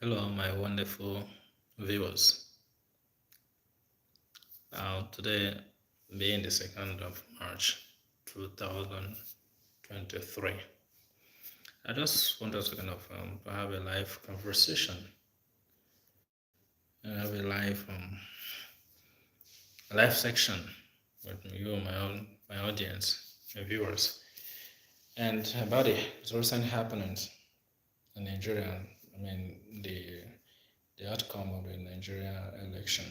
Hello, my wonderful viewers. Today, being the 2nd of March 2023, I just want us to to have a live conversation and have a live section with you, my audience, my viewers, and about the recent happenings in Nigeria. I mean, the outcome of the Nigeria election.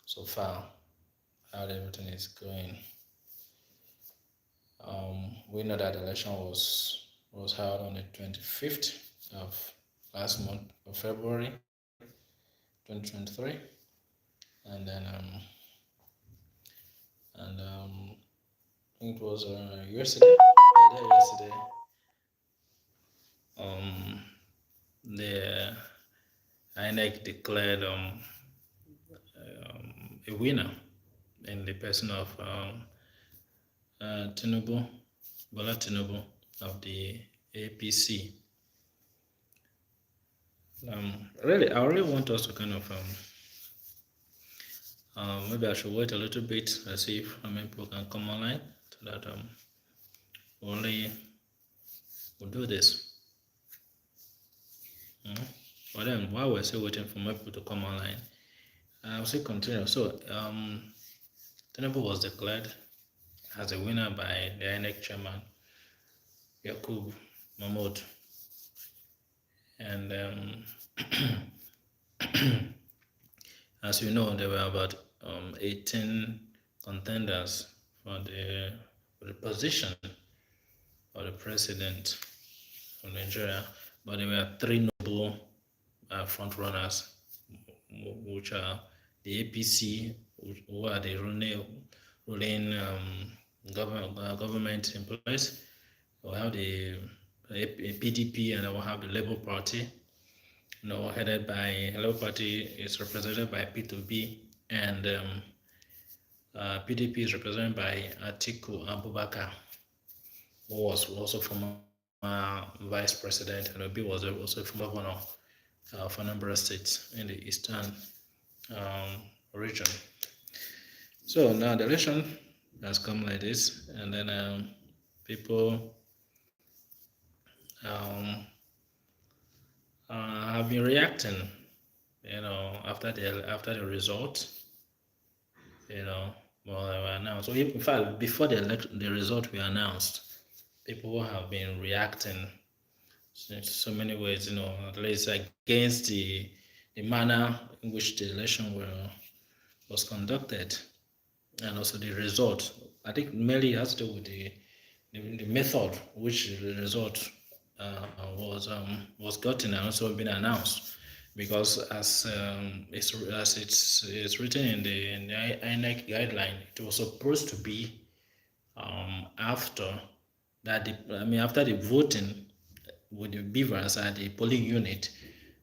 So far, how everything is going. We know that the election was held on the 25th of last month of February 2023, and then I think it was yesterday. The INEC declared a winner in the person of Tinubu, Bola Tinubu of the APC. Really, I really want us to maybe I should wait a little bit and see if how many people can come online so that we'll do this. But then while we're still waiting for more people to come online, I'll still continue. So Tinubu was declared as a winner by the INEC chairman Yakub Mahmoud, and as you know, there were about 18 contenders for the position of the president of Nigeria, but there were three notable front runners, which are the APC, who are the ruling government in place. We have the PDP, and we have the Labour Party. Headed by Labour Party is represented by P2B, and PDP is represented by Atiku Abubakar, who was also former vice president, and Obi was also former governor of Anambra State in the eastern region. So now the election has come like this, and then people have been reacting, after the result, were announced. So in fact, before the result were announced, people have been reacting in so many ways, at least against the manner in which the election was conducted, and also the result. I think mainly it has to do with the method which the result was gotten and also been announced, because as it's written in the INEC guideline, it was supposed to be after that. After the voting with the beavers at the polling unit,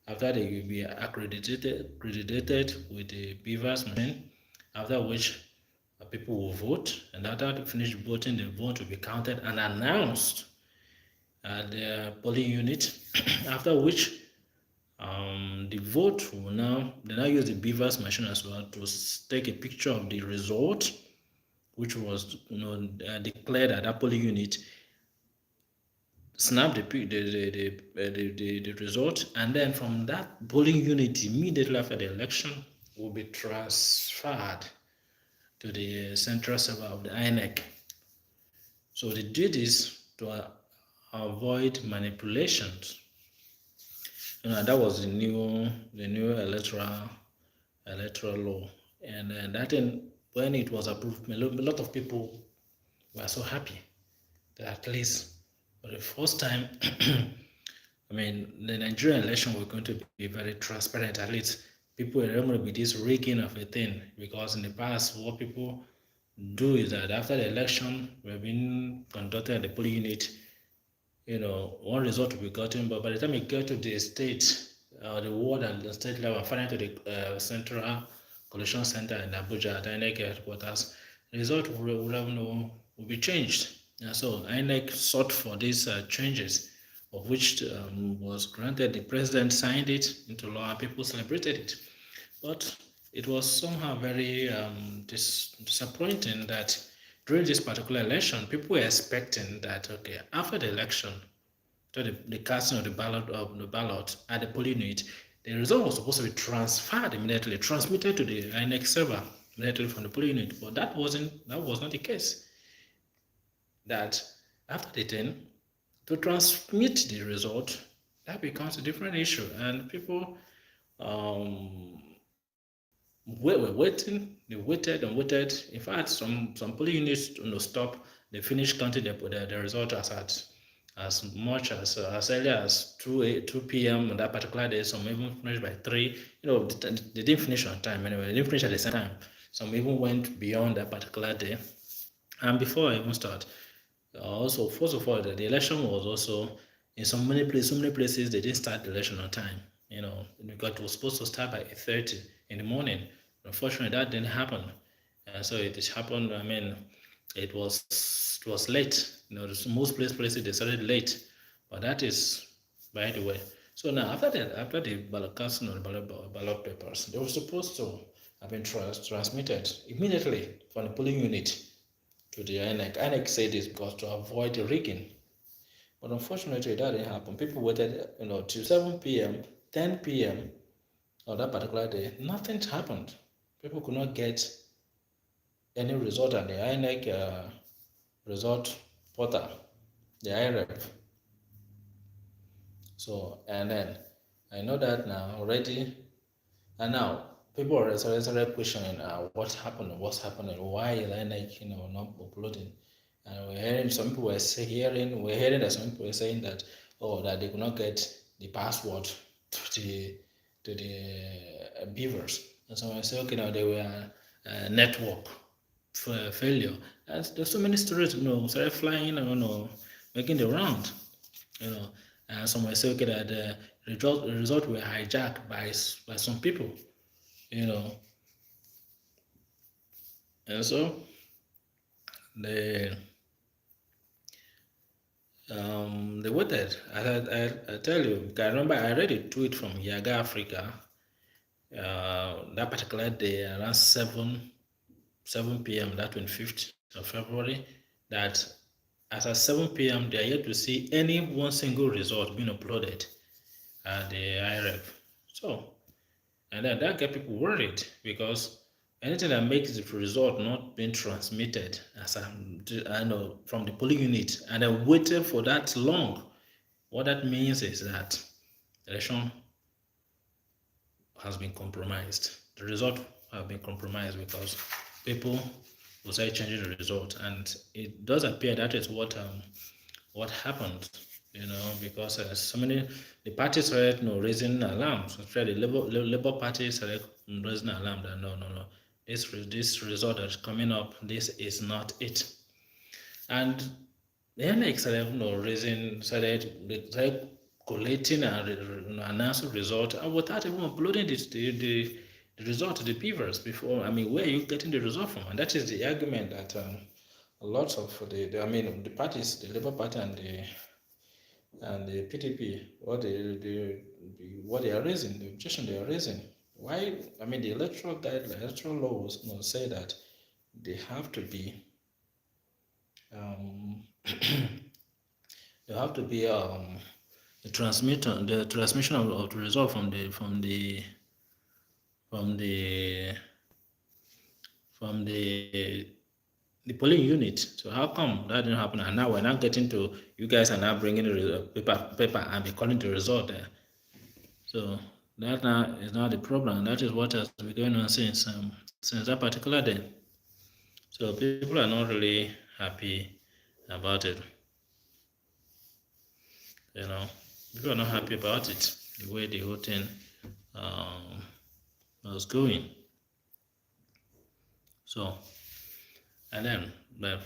after they will be accredited with the beavers machine, after which people will vote, and after they finish voting, the vote will be counted and announced at the polling unit. After which the vote will they now use the beavers machine as well to take a picture of the result, which was declared at that polling unit, snap the result, and then from that polling unit immediately after the election will be transferred to the central server of the INEC. So they did this to avoid manipulations. That was the new electoral law, and that thing, when it was approved, a lot of people were so happy that at least for the first time, the Nigerian election was going to be very transparent. At least people were not going to be this rigging of a thing, because in the past, what people do is that after the election were being conducted at the polling unit, one result will be gotten, but by the time you get to the state, the ward and the state level, finally to the Central Collection Center in Abuja, the INEC headquarters, the result will be changed. And so INEC sought for these changes of which was granted. The president signed it into law and people celebrated it. But it was somehow very disappointing that during this particular election, people were expecting that, okay, after the election, to the casting of the ballot at the polling unit, the result was supposed to be transferred immediately, transmitted to the INEC server immediately from the polling unit. But that was not the case. That after the 10, to transmit the result, that becomes a different issue, and people were waiting. They waited and waited. In fact, some polling units stop. They finished counting the result as much as early as 2 p.m. on that particular day. Some even finished by 3. They didn't finish on time anyway. They didn't finish at the same time. Some even went beyond that particular day. And before I even start, also first of all, the election was also in so many places they didn't start the election on time. Because it was supposed to start by 8:30 in the morning. Unfortunately, that didn't happen. So it happened. I mean, it was late. Most places they started late, but that is by the way. So now after the ballot casting of the ballot papers, they were supposed to have been transmitted immediately from the polling unit to the INEC. INEC said this because to avoid the rigging. But unfortunately, that didn't happen. People waited, till 7 p.m., 10 p.m. on that particular day. Nothing happened. People could not get any result at the INEC result portal, the IREP. So, and then I know that now already, and now people are started questioning what's happening, why is INEC not uploading. And we're hearing that some people were saying that that they could not get the password to the beavers. And so I say, okay, now they were network failure. And there's so many stories, started flying, making the round, And some might say, okay, that the result were hijacked by some people, And so they waited. I tell you, I remember I read a tweet from Yaga Africa that particular day around 7 p.m. that 25th of February, that as at 7 p.m. they are yet to see any one single result being uploaded at the IREP. So, and then that get people worried because anything that makes the result not being transmitted I know from the polling unit and then waited for that long, what that means is that the election has been compromised. The result has been compromised because people will start changing the result, and it does appear that is what happened. Because so many the parties started raising alarms. Especially the Labour Party started raising alarm that no, this result that's coming up, this is not it. And the NX started collating and announcing result without even uploading the result to the beavers before. I mean, where are you getting the result from? And that is the argument that lots of the parties, the Labour Party and the PDP, what they are raising, the objection they are raising. Why? I mean, the electoral guidelines, electoral laws say that they have to be there have to be the transmission of the result from the polling unit. So how come that didn't happen? And now we're not getting to you guys are now bringing the paper and be calling the result there. So that now is not the problem. That is what has been going on since that particular day. So people are not really happy about it. People are not happy about it, the way the whole thing was going. So, and then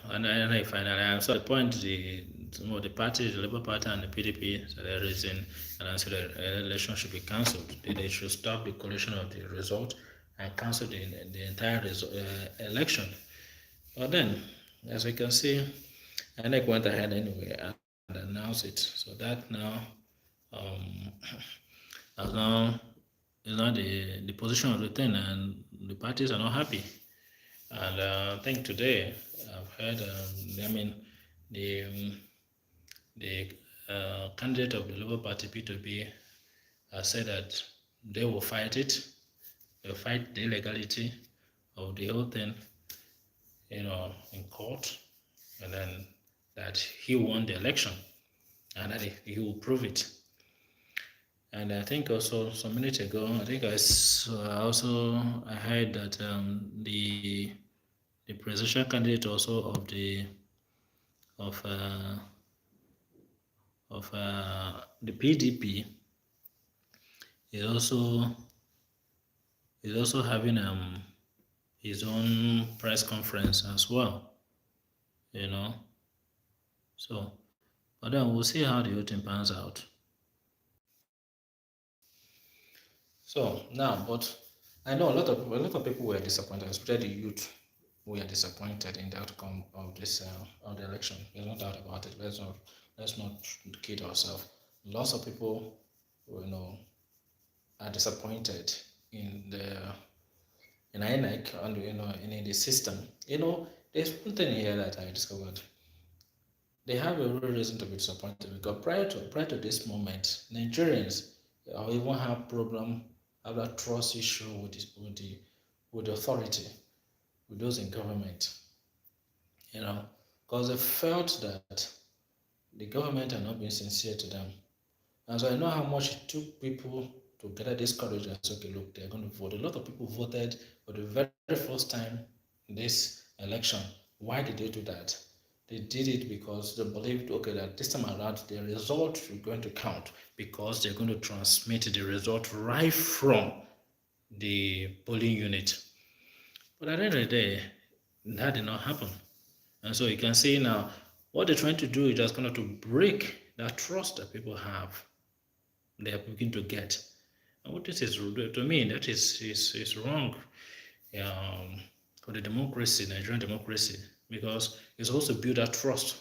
finally, I saw the point some of the parties, the Labour Party and the PDP, started raising and I said the election should be cancelled. They should stop the collation of the result and cancel the entire election. But then, as we can see, INEC went ahead anyway announce it. So that now um, as now is not the position of the thing, and the parties are not happy. And I think today I've heard, I mean, the the candidate of the Labour Party P2P said that they will fight it. They'll fight the illegality of the whole thing, in court, and then that he won the election, and that he will prove it. And I think also some minutes ago, I think I heard that the presidential candidate also of uh, of the PDP is also having his own press conference as well. So, but then we'll see how the whole thing pans out. So now, but I know a lot of people were disappointed, especially the youth. We are disappointed in the outcome of this of the election. There's no doubt about it. Let's not kid ourselves. Lots of people, are disappointed in the in INEC and in the system. There's one thing here that I discovered. They have a real reason to be disappointed because prior to this moment, Nigerians even have problem, have that trust issue with the authority, with those in government. Because they felt that the government are not being sincere to them. And so I know how much it took people to gather this courage and say, okay, look, they're going to vote. A lot of people voted for the very first time in this election. Why did they do that? They did it because they believed, okay, that this time around the result is going to count because they're going to transmit the result right from the polling unit. But at the end of the day, that did not happen. And so you can see now what they're trying to do is just going to break that trust that people have. They are beginning to get. And what this is, to me, that is wrong for the democracy, Nigerian democracy, because it's supposed to build that trust.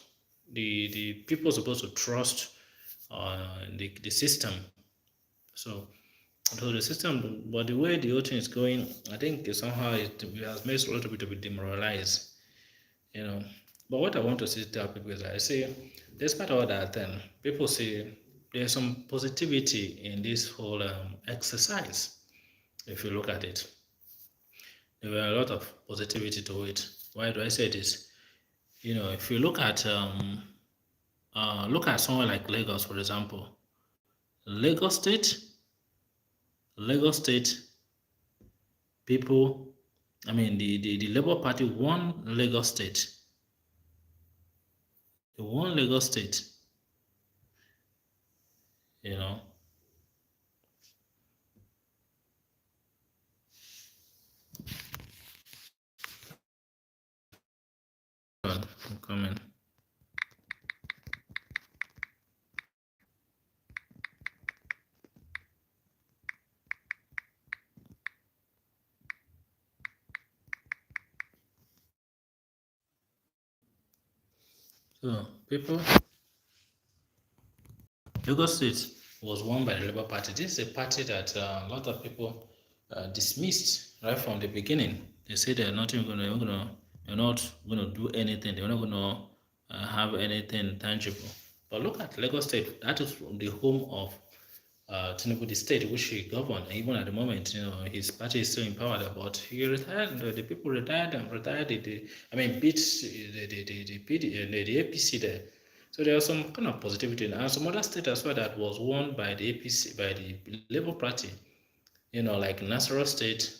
The people are supposed to trust the system. So the system, but the way the whole thing is going, I think somehow it has made a lot of people to be demoralized. But what I want to tell people is that I say, despite all that, then people say there's some positivity in this whole exercise. If you look at it, there were a lot of positivity to it. Why do I say this? If you look at somewhere like Lagos, for example, Lagos State, Lagos State people, I mean the Labour Party won Lagos State. They won Lagos State. I'm coming. So people, Lagos State was won by the Labour Party. This is a party that a lot of people dismissed right from the beginning. They say they're not going to do anything. They're not going to have anything tangible. But look at Lagos State. That is the home of Tinubu, the state which he governed. Even at the moment, his party is still in power. But he retired. The people retired and retired. Beat the APC there. So there was some kind of positivity, and some other state as well that was won by the APC, by the Labour Party. Like Nasarawa State,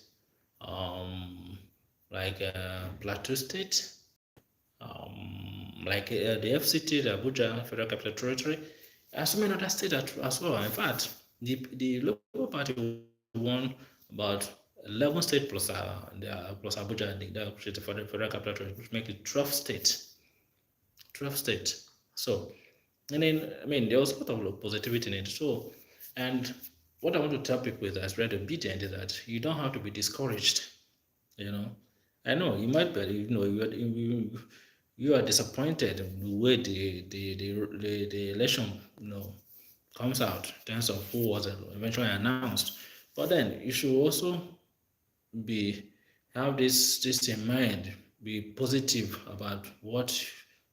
like Plateau State, like the FCT, the Abuja Federal Capital Territory, and so many other states as well. In fact, the Labour Party won about 11 states plus Abuja and the Federal Capital Territory, which makes it 12 states. 12 states. So, and then, there was a lot of positivity in it. So, and what I want to tell people is that it's very obedient is that you don't have to be discouraged. I know you might be, you are disappointed the way the election, comes out in terms of who was eventually announced. But then you should also be have this in mind, be positive about what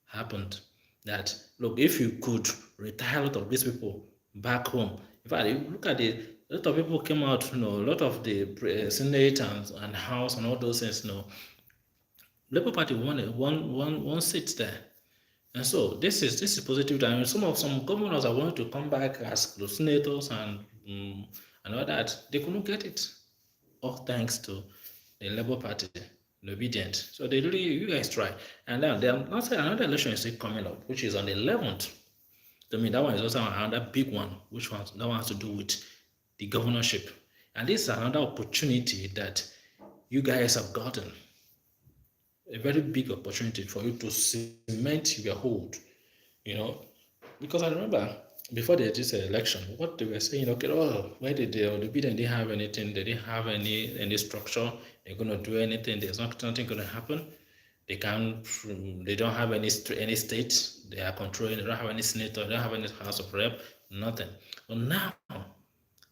happened. That look, if you could retire a lot of these people back home. In fact, if you look at a lot of people came out, a lot of the Senate and House and all those things, Labour Party won seat there. And so this is positive. I mean, some governors are wanting to come back as the senators and all that. They couldn't get it, all thanks to the Labour Party, the Obedient. So they really, you guys try. And then another election is still coming up, which is on the 11th. To me, that one is also another big one, that one has to do with the governorship. And this is another opportunity that you guys have gotten, a very big opportunity for you to cement your hold, you know, because I remember before this election, what they were saying, okay, oh, where did the Olympian didn't have anything, they didn't have any structure, they're gonna do anything, there's nothing gonna happen. They can't, they don't have any state, they are controlling, they don't have any senator, they don't have any house of rep, nothing. But now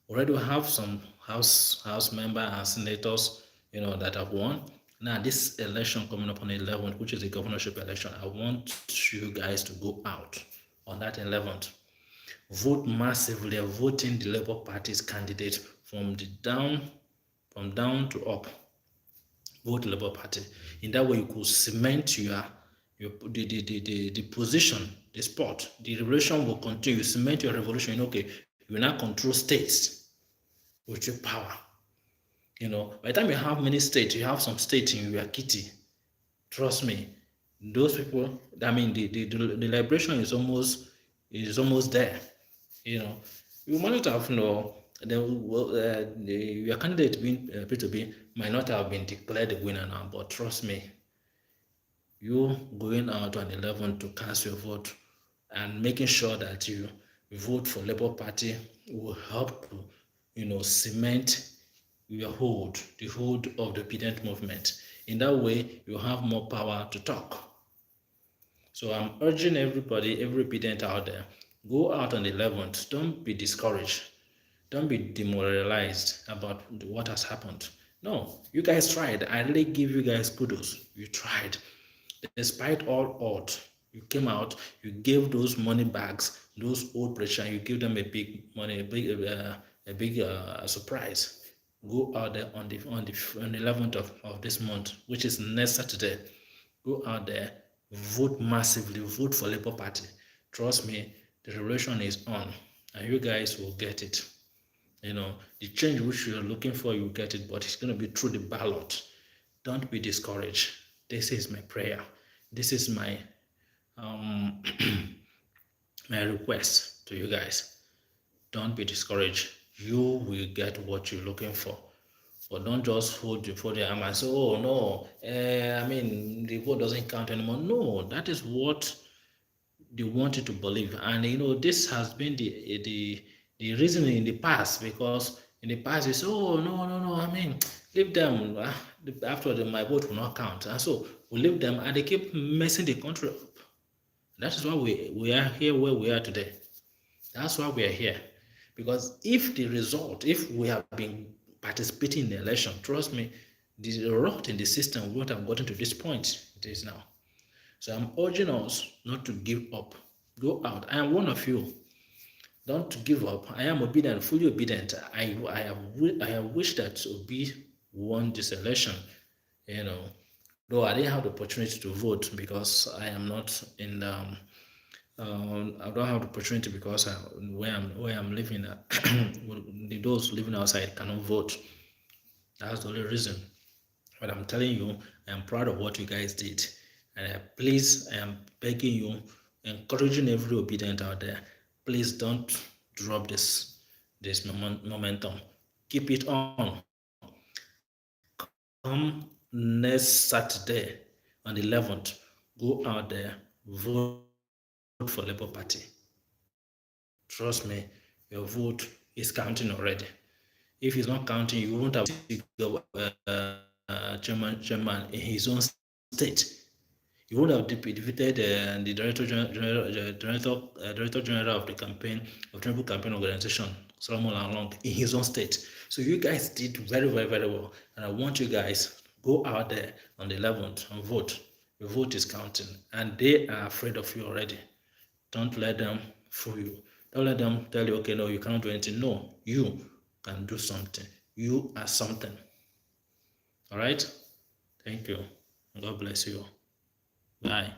already we have some house member and senators, that have won. Now this election coming up on the 11th, which is the governorship election, I want you guys to go out on that 11th. Vote massively, voting the Labour Party's candidate from down to up. Vote Labour Party. In that way, you could cement the position, the spot. The revolution will continue. Cement your revolution. Okay, you will now control states with your power. By the time you have many states, you have some states in your kitty. Trust me, those people. I mean, the liberation is almost there. You might not have your candidate being P2B might not have been declared the winner now, but trust me, you going out on 11 to cast your vote and making sure that you vote for Labour Party will help to, cement your hold, the hold of the obedient movement. In that way, you have more power to talk. So I'm urging everybody, every obedient out there, go out on the 11th. Don't be discouraged. Don't be demoralized about what has happened. No, you guys tried. I really give you guys kudos. You tried. Despite all odds, you came out, you gave those money bags, those old pressure, you give them a big money, a big surprise. Go out there on the 11th of this month, which is next Saturday. Go out there, vote massively, vote for Labour Party. Trust me, the revolution is on, and you guys will get it. The change which you're looking for, you get it, but it's going to be through the ballot. Don't be discouraged. This is my prayer. This is my my request to you guys. Don't be discouraged. You will get what you're looking for. But don't just hold the arm and say, oh no, I mean the vote doesn't count anymore. No, that is what they want you to believe. And this has been the reason in the past, because in the past you say, oh no, I mean leave them, after my vote will not count, and so we leave them and they keep messing the country up. That is why we are here where we are today. That's why we are here. Because if we have been participating in the election, trust me, the rot in the system won't have gotten to this point it is now. So I'm urging us not to give up. Go out. I am one of you. Don't give up. I am obedient, fully obedient. I have wished that Obi won this election, though I didn't have the opportunity to vote because I am not in the, I don't have the opportunity because where I'm living, those living outside cannot vote. That's the only reason. But I'm telling you, I am proud of what you guys did. And I am begging you, encouraging every obedient out there, please don't drop this momentum. Keep it on. Come next Saturday on the 11th, go out there, vote for Labour Party. Trust me, your vote is counting already. If it's not counting, you won't have chairman in his own state. You won't have seen You would have defeated the director general of the campaign of Tinubu campaign organization, Solomon Along, in his own state. So you guys did very, very, very well, and I want you guys go out there on the 11th and vote. Your vote is counting, and they are afraid of you already. Don't let them fool you. Don't let them tell you, okay, no, you cannot do anything. No, you can do something. You are something. All right? Thank you. God bless you. Bye.